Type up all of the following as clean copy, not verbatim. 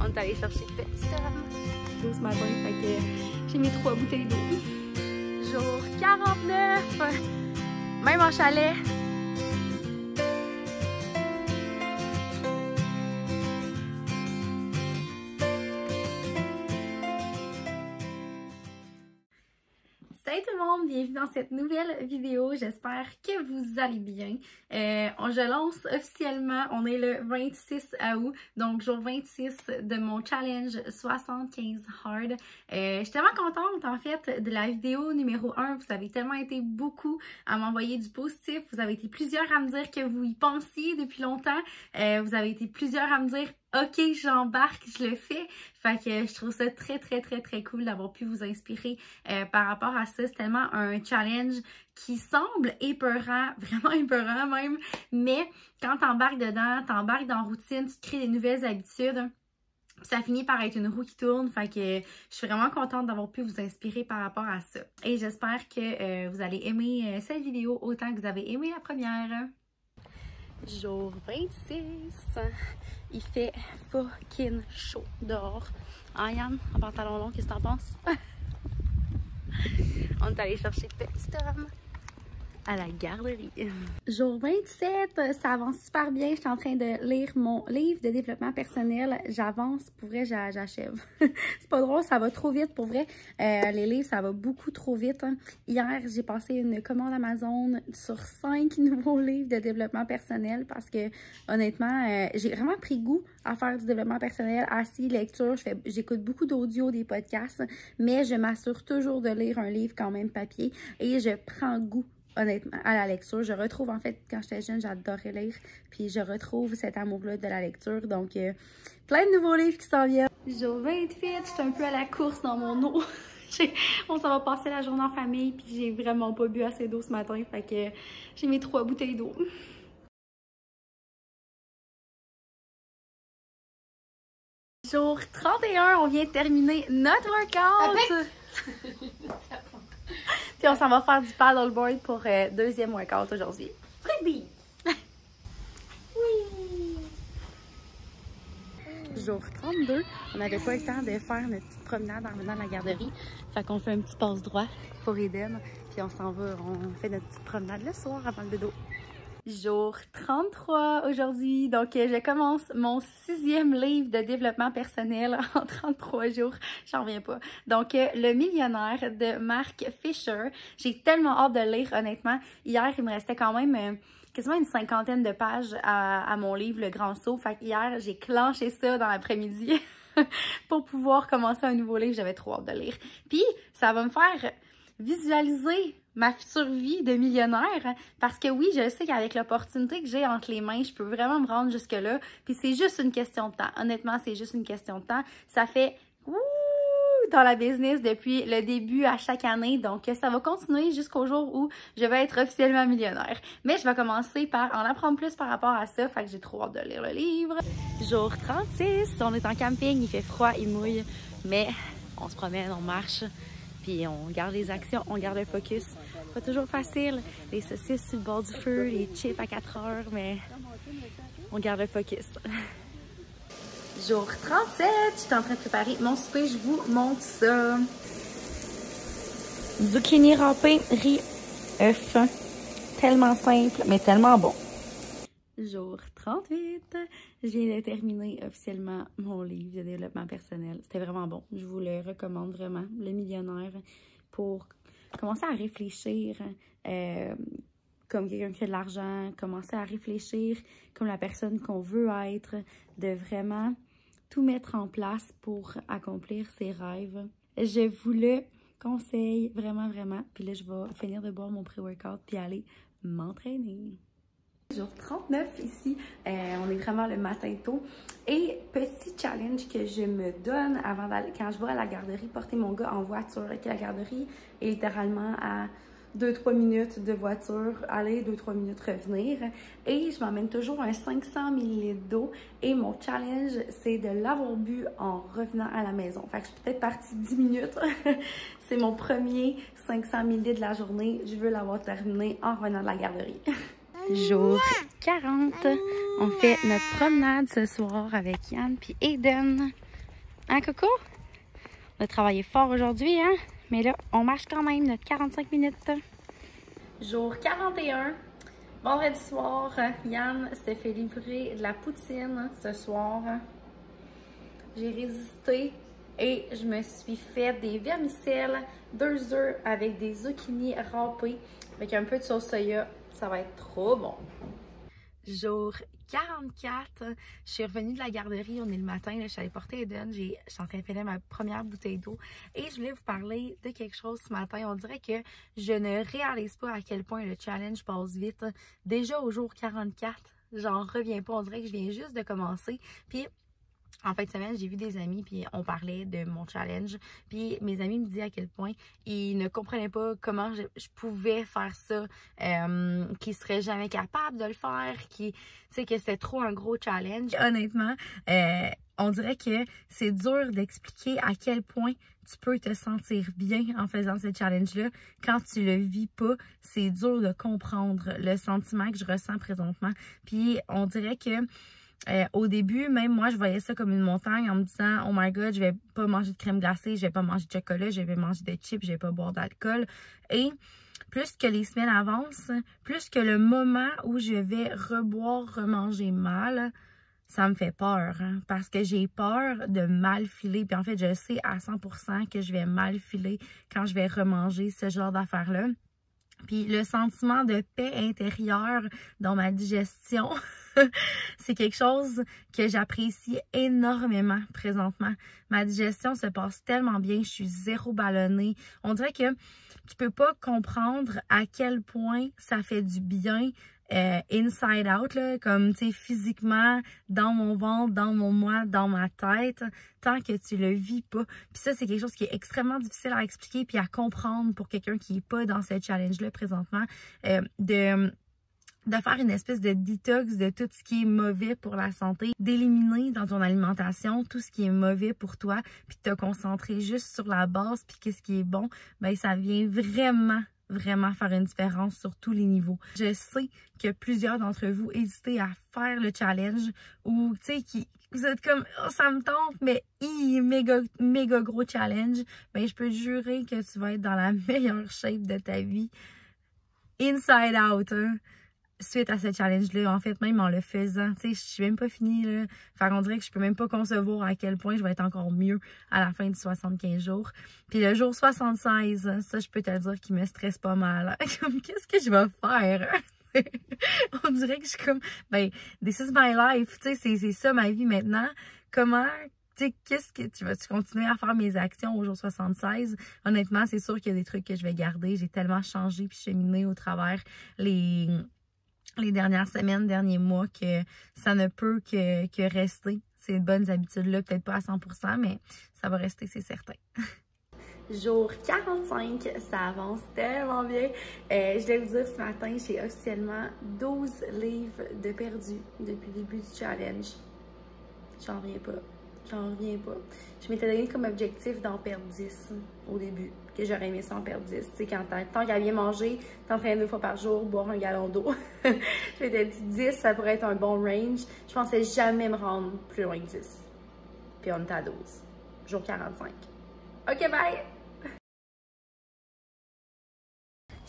On est allé chercher petit d'eau ce matin, fait que j'ai mis 3 bouteilles d'eau. Jour 49, même en chalet. Salut tout le monde, bienvenue dans cette nouvelle vidéo, j'espère que vous allez bien. Je lance officiellement, on est le 26 août, donc jour 26 de mon challenge 75 hard. Je suis tellement contente en fait de la vidéo numéro 1, vous avez tellement été beaucoup à m'envoyer du positif, vous avez été plusieurs à me dire que vous y pensiez depuis longtemps, vous avez été plusieurs à me dire OK, j'embarque, je le fais. Fait que je trouve ça très cool d'avoir pu vous inspirer par rapport à ça. C'est tellement un challenge qui semble épeurant, vraiment épeurant même. Mais quand t'embarques dedans, t'embarques dans la routine, tu te crées des nouvelles habitudes. Ça finit par être une roue qui tourne, fait que je suis vraiment contente d'avoir pu vous inspirer par rapport à ça. Et j'espère que vous allez aimer cette vidéo autant que vous avez aimé la première. Jour 26, il fait fucking chaud dehors. Ah Yann, en pantalon long, qu'est-ce que t'en penses? On est allé chercher petit homme à la garderie. Jour 27, ça avance super bien. Je suis en train de lire mon livre de développement personnel. J'avance, pour vrai, j'achève. C'est pas drôle, ça va trop vite, pour vrai. Les livres, ça va beaucoup trop vite. Hier, j'ai passé une commande Amazon sur 5 nouveaux livres de développement personnel parce que, honnêtement, j'ai vraiment pris goût à faire du développement personnel, assis, lecture. J'écoute beaucoup d'audio, des podcasts, mais je m'assure toujours de lire un livre quand même papier et je prends goût honnêtement à la lecture. Je retrouve en fait, quand j'étais jeune, j'adorais lire, puis je retrouve cet amour-là de la lecture, donc plein de nouveaux livres qui s'en viennent. Jour 28, je suis un peu à la course dans mon eau. On s'en va passer la journée en famille, puis j'ai vraiment pas bu assez d'eau ce matin, fait que j'ai mis 3 bouteilles d'eau. Jour 31, on vient de terminer notre workout! Puis on s'en va faire du paddleboard pour deuxième workout aujourd'hui. Frisbee! Oui! Jour 32, on n'avait pas le temps de faire notre petite promenade en venant de la garderie. Fait qu'on fait un petit passe-droit pour Eden. Puis on s'en va, on fait notre petite promenade le soir avant le dodo. Jour 33 aujourd'hui, donc je commence mon 6e livre de développement personnel en 33 jours, j'en reviens pas. Donc Le Millionnaire de Mark Fisher, j'ai tellement hâte de le lire honnêtement. Hier, il me restait quand même quasiment une 50aine de pages à mon livre Le Grand Saut, fait qu'hier, j'ai clenché ça dans l'après-midi pour pouvoir commencer un nouveau livre, j'avais trop hâte de lire. Puis, ça va me faire visualiser ma future vie de millionnaire, parce que oui, je sais qu'avec l'opportunité que j'ai entre les mains, je peux vraiment me rendre jusque-là, puis c'est juste une question de temps. Honnêtement, c'est juste une question de temps. Ça fait dans la business depuis le début à chaque année, donc ça va continuer jusqu'au jour où je vais être officiellement millionnaire. Mais je vais commencer par en apprendre plus par rapport à ça, fait que j'ai trop hâte de lire le livre. Jour 36, on est en camping, il fait froid, il mouille, mais on se promène, on marche. Puis on garde les actions, on garde le focus. Pas toujours facile, les saucisses sur le bord du feu, les chips à 4 heures, mais on garde le focus. Jour 37, je suis en train de préparer mon souper, je vous montre ça. Zucchini râpé, riz, œuf. Tellement simple, mais tellement bon. Jour 38, je viens de terminer officiellement mon livre de développement personnel. C'était vraiment bon. Je vous le recommande vraiment, Le Millionnaire, pour commencer à réfléchir comme quelqu'un qui a de l'argent, commencer à réfléchir comme la personne qu'on veut être, de vraiment tout mettre en place pour accomplir ses rêves. Je vous le conseille vraiment. Puis là, je vais finir de boire mon pré-workout puis aller m'entraîner. Jour 39 ici, on est vraiment le matin tôt. Et petit challenge que je me donne avant d'aller, quand je vais à la garderie, porter mon gars en voiture. La garderie est littéralement à 2-3 minutes de voiture, aller 2-3 minutes revenir. Et je m'emmène toujours un 500 ml d'eau. Et mon challenge, c'est de l'avoir bu en revenant à la maison. Fait que je suis peut-être partie 10 minutes. C'est mon premier 500 ml de la journée. Je veux l'avoir terminé en revenant de la garderie. Jour 40. On fait notre promenade ce soir avec Yann puis Aiden. Hein, Coco? On a travaillé fort aujourd'hui, hein? Mais là, on marche quand même notre 45 minutes. Jour 41. Vendredi soir, Yann s'est fait livrer de la poutine ce soir. J'ai résisté et je me suis fait des vermicelles, 2 œufs avec des zucchini râpés avec un peu de sauce soya. Ça va être trop bon. Jour 44, je suis revenue de la garderie, on est le matin, là, je suis allée porter Eden, je suis en train de finir ma première bouteille d'eau et je voulais vous parler de quelque chose ce matin. On dirait que je ne réalise pas à quel point le challenge passe vite. Déjà au jour 44, j'en reviens pas, on dirait que je viens juste de commencer. Puis en fin de semaine, j'ai vu des amis puis on parlait de mon challenge. Puis mes amis me disaient à quel point ils ne comprenaient pas comment je pouvais faire ça, qu'ils seraient jamais capables de le faire, que c'était trop un gros challenge. Honnêtement, on dirait que c'est dur d'expliquer à quel point tu peux te sentir bien en faisant ce challenge-là. Quand tu le vis pas, c'est dur de comprendre le sentiment que je ressens présentement. Puis on dirait que au début, même moi, je voyais ça comme une montagne en me disant « Oh my God, je vais pas manger de crème glacée, je vais pas manger de chocolat, je vais manger de chips, je vais pas boire d'alcool. » Et plus que les semaines avancent, plus que le moment où je vais reboire, remanger mal, ça me fait peur. Hein, parce que j'ai peur de mal filer. Puis en fait, je sais à 100% que je vais mal filer quand je vais remanger ce genre d'affaires-là. Puis le sentiment de paix intérieure dans ma digestion, c'est quelque chose que j'apprécie énormément présentement. Ma digestion se passe tellement bien, je suis zéro ballonnée. On dirait que tu peux pas comprendre à quel point ça fait du bien inside out, là, comme tu sais, physiquement, dans mon ventre, dans mon moi, dans ma tête, tant que tu le vis pas. Puis ça, c'est quelque chose qui est extrêmement difficile à expliquer puis à comprendre pour quelqu'un qui est pas dans ce challenge-là présentement, de faire une espèce de détox de tout ce qui est mauvais pour la santé, d'éliminer dans ton alimentation tout ce qui est mauvais pour toi, puis de te concentrer juste sur la base puis qu'est-ce qui est bon, ben ça vient vraiment faire une différence sur tous les niveaux. Je sais que plusieurs d'entre vous hésitez à faire le challenge ou, tu sais, vous êtes comme oh, ça me tente, mais méga gros challenge. Ben, je peux te jurer que tu vas être dans la meilleure shape de ta vie, inside out, hein, suite à ce challenge-là. En fait, même en le faisant, tu sais, je suis même pas finie, là. Fait qu'on dirait que je peux même pas concevoir à quel point je vais être encore mieux à la fin du 75 jours. Puis le jour 76, ça, je peux te dire qu'il me stresse pas mal. Comme, qu'est-ce que je vais faire? On dirait que je suis comme, ben, this is my life, tu sais, c'est ça ma vie maintenant. Comment... Tu sais, qu'est-ce que tu vas-tu continuer à faire mes actions au jour 76? Honnêtement, c'est sûr qu'il y a des trucs que je vais garder. J'ai tellement changé puis cheminé au travers les dernières semaines, derniers mois que ça ne peut que rester. Ces bonnes habitudes-là, peut-être pas à 100%, mais ça va rester, c'est certain. Jour 45, ça avance tellement bien. Je vais vous dire, ce matin, j'ai officiellement 12 livres de perdu depuis le début du challenge. J'en reviens pas. J'en reviens pas. Je m'étais donné comme objectif d'en perdre 10 au début, que j'aurais aimé ça en perdre 10. Tu sais, quand tant qu'à bien manger, t'entraînes 2 fois par jour, boire un gallon d'eau. Je m'étais dit 10, ça pourrait être un bon range. Je pensais jamais me rendre plus loin que 10. Puis on est à 12. Jour 45. OK, bye!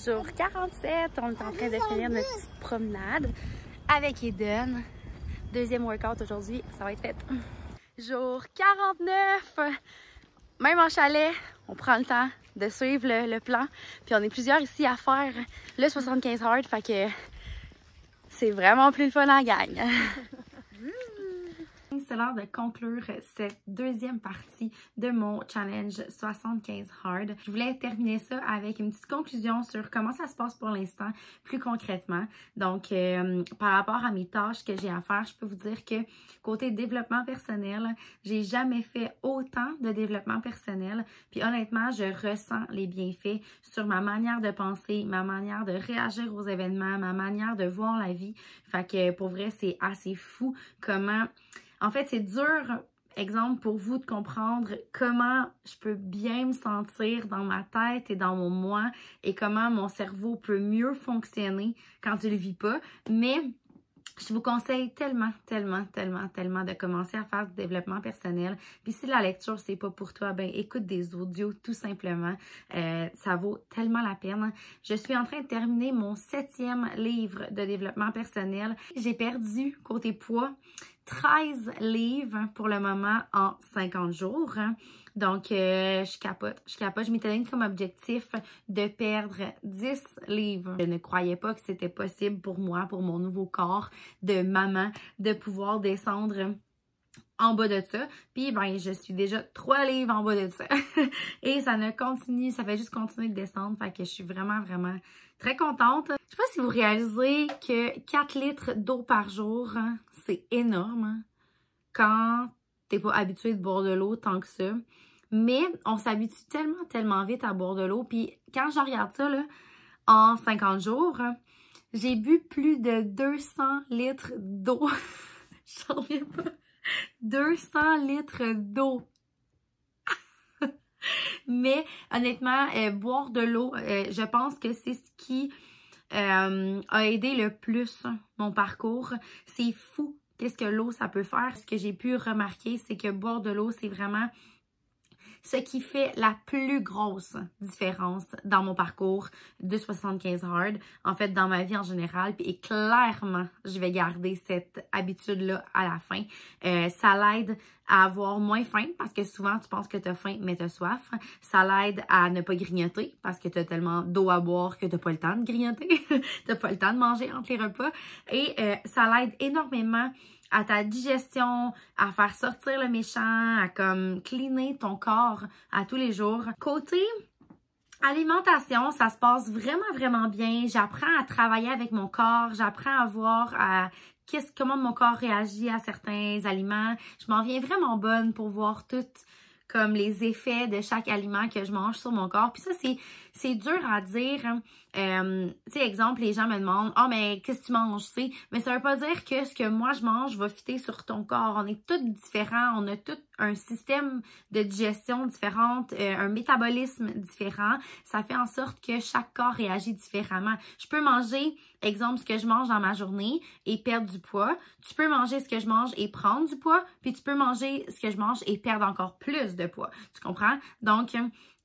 Jour 47, on est en train de finir notre petite promenade avec Eden. Deuxième workout aujourd'hui, ça va être fait. Jour 49, même en chalet, on prend le temps de suivre le plan. Puis on est plusieurs ici à faire le 75 hard, fait que c'est vraiment plus le fun à la gang. C'est l'heure de conclure cette deuxième partie de mon challenge 75 hard. Je voulais terminer ça avec une petite conclusion sur comment ça se passe pour l'instant, plus concrètement. Donc, par rapport à mes tâches que j'ai à faire, je peux vous dire que côté développement personnel, j'ai jamais fait autant de développement personnel. Puis honnêtement, je ressens les bienfaits sur ma manière de penser, ma manière de réagir aux événements, ma manière de voir la vie. Fait que pour vrai, c'est assez fou comment... En fait, c'est dur exemple, pour vous de comprendre comment je peux bien me sentir dans ma tête et dans mon moi et comment mon cerveau peut mieux fonctionner quand tu le vis pas. Mais je vous conseille tellement de commencer à faire du développement personnel. Puis si la lecture, c'est pas pour toi, ben écoute des audios tout simplement. Ça vaut tellement la peine. Je suis en train de terminer mon 7e livre de développement personnel. J'ai perdu, côté poids, 13 livres pour le moment en 50 jours. Donc, je capote. Je m'étais donné comme objectif de perdre 10 livres. Je ne croyais pas que c'était possible pour moi, pour mon nouveau corps de maman, de pouvoir descendre en bas de ça. Puis, ben, je suis déjà 3 livres en bas de ça. Et ça ne continue, ça fait juste continuer de descendre. Fait que je suis vraiment très contente. Je sais pas si vous réalisez que 4 litres d'eau par jour, hein, c'est énorme, hein, quand t'es pas habitué de boire de l'eau tant que ça. Mais on s'habitue tellement vite à boire de l'eau. Puis quand je regarde ça, là, en 50 jours, j'ai bu plus de 200 litres d'eau. J'en reviens pas. 200 litres d'eau. Mais honnêtement, boire de l'eau, je pense que c'est ce qui a aidé le plus mon parcours. C'est fou qu'est-ce que l'eau, ça peut faire. Ce que j'ai pu remarquer, c'est que boire de l'eau, c'est vraiment ce qui fait la plus grosse différence dans mon parcours de 75 Hard, en fait dans ma vie en général, et clairement, je vais garder cette habitude-là à la fin. Ça l'aide à avoir moins faim, parce que souvent tu penses que tu as faim, mais tu as soif. Ça l'aide à ne pas grignoter, parce que tu as tellement d'eau à boire que tu n'as pas le temps de grignoter. Tu n'as pas le temps de manger entre les repas. Et ça l'aide énormément à ta digestion, à faire sortir le méchant, à comme cleaner ton corps à tous les jours. Côté alimentation, ça se passe vraiment bien. J'apprends à travailler avec mon corps, j'apprends à voir comment mon corps réagit à certains aliments. Je m'en viens vraiment bonne pour voir toutes comme les effets de chaque aliment que je mange sur mon corps. Puis ça, c'est dur à dire. Tu sais, exemple, les gens me demandent « Ah, mais qu'est-ce que tu manges? » tu sais. Mais ça veut pas dire que ce que moi je mange va fitter sur ton corps. On est tous différents. On a tous un système de digestion différent, un métabolisme différent. Ça fait en sorte que chaque corps réagit différemment. Je peux manger, exemple, ce que je mange dans ma journée et perdre du poids. Tu peux manger ce que je mange et prendre du poids. Puis tu peux manger ce que je mange et perdre encore plus de poids. Tu comprends? Donc,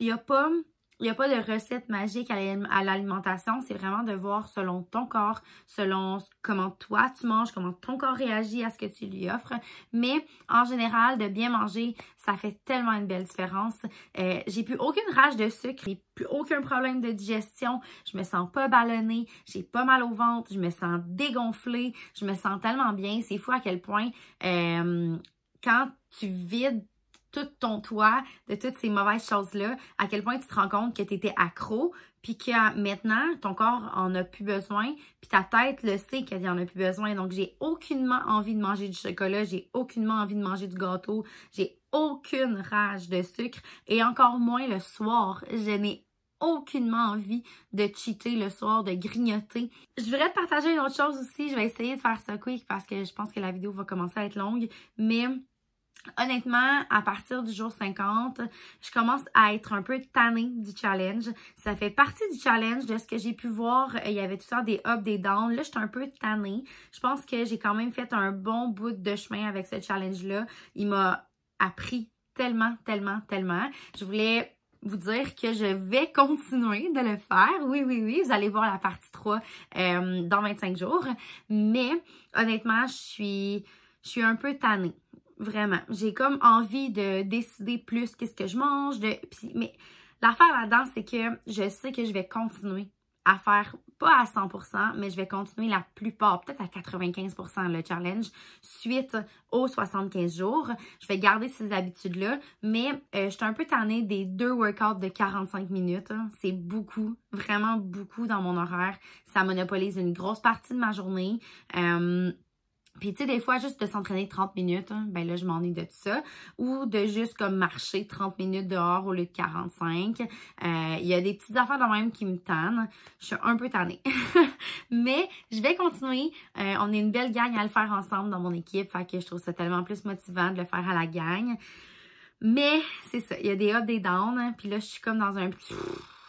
il n'y a pas de recette magique à l'alimentation. C'est vraiment de voir selon ton corps, selon comment toi tu manges, comment ton corps réagit à ce que tu lui offres. Mais en général, de bien manger, ça fait tellement une belle différence. J'ai plus aucune rage de sucre, j'ai plus aucun problème de digestion. Je me sens pas ballonnée, j'ai pas mal au ventre, je me sens dégonflée, je me sens tellement bien. C'est fou à quel point quand tu vides tout ton toit de toutes ces mauvaises choses-là, à quel point tu te rends compte que tu étais accro, puis que maintenant, ton corps en a plus besoin, puis ta tête le sait qu'elle en a plus besoin. Donc, j'ai aucunement envie de manger du chocolat, j'ai aucunement envie de manger du gâteau, j'ai aucune rage de sucre, et encore moins le soir. Je n'ai aucunement envie de cheater le soir, de grignoter. Je voudrais te partager une autre chose aussi. Je vais essayer de faire ça quick parce que je pense que la vidéo va commencer à être longue, mais honnêtement, à partir du jour 50, je commence à être un peu tannée du challenge. Ça fait partie du challenge de ce que j'ai pu voir. Il y avait tout ça des ups, des downs. Là, je suis un peu tannée. Je pense que j'ai quand même fait un bon bout de chemin avec ce challenge-là. Il m'a appris tellement. Je voulais vous dire que je vais continuer de le faire. Oui, vous allez voir la partie 3 dans 25 jours. Mais honnêtement, je suis un peu tannée. Vraiment. J'ai comme envie de décider plus qu'est-ce que je mange. Mais l'affaire là-dedans, c'est que je sais que je vais continuer à faire, pas à 100%, mais je vais continuer la plupart, peut-être à 95% le challenge suite aux 75 jours. Je vais garder ces habitudes-là, mais je suis un peu tannée des 2 workouts de 45 minutes. Hein. C'est beaucoup, vraiment beaucoup dans mon horaire. Ça monopolise une grosse partie de ma journée. Puis tu sais, des fois, juste de s'entraîner 30 minutes, hein, ben là, je m'ennuie de tout ça. Ou de juste comme marcher 30 minutes dehors au lieu de 45. Il y a des petites affaires de même qui me tannent. Je suis un peu tannée. Mais je vais continuer. On est une belle gang à le faire ensemble dans mon équipe. Fait que je trouve ça tellement plus motivant de le faire à la gang. Mais c'est ça, il y a des ups, des downs. Puis là, je suis comme dans un petit...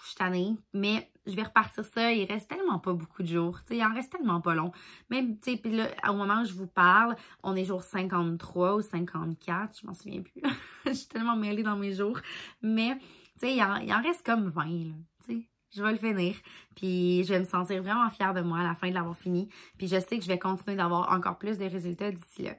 Je suis tannée, mais je vais repartir ça. Il reste tellement pas beaucoup de jours. Il en reste tellement pas long. Même, tu sais, puis là, au moment où je vous parle, on est jour 53 ou 54. Je m'en souviens plus. Je suis tellement mêlée dans mes jours. Mais, tu sais, il en reste comme 20, là. Tu sais, je vais le finir. Puis, je vais me sentir vraiment fière de moi à la fin de l'avoir fini. Puis, je sais que je vais continuer d'avoir encore plus de résultats d'ici là.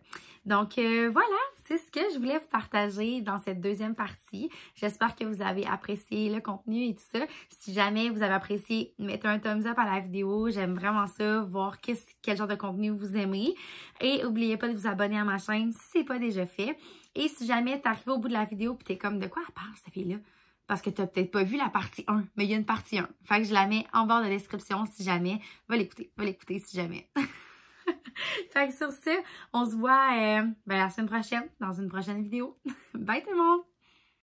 Donc, voilà. C'est ce que je voulais vous partager dans cette deuxième partie. J'espère que vous avez apprécié le contenu et tout ça. Si jamais vous avez apprécié, mettez un thumbs up à la vidéo. J'aime vraiment ça, voir quel genre de contenu vous aimez. Et n'oubliez pas de vous abonner à ma chaîne si ce n'est pas déjà fait. Et si jamais tu arrives au bout de la vidéo et tu es comme, de quoi elle parle cette fille-là? Parce que tu n'as peut-être pas vu la partie 1, mais il y a une partie 1. Fait que je la mets en barre de description si jamais. Va l'écouter si jamais. Fait que sur ce, on se voit la semaine prochaine dans une prochaine vidéo. Bye tout le monde!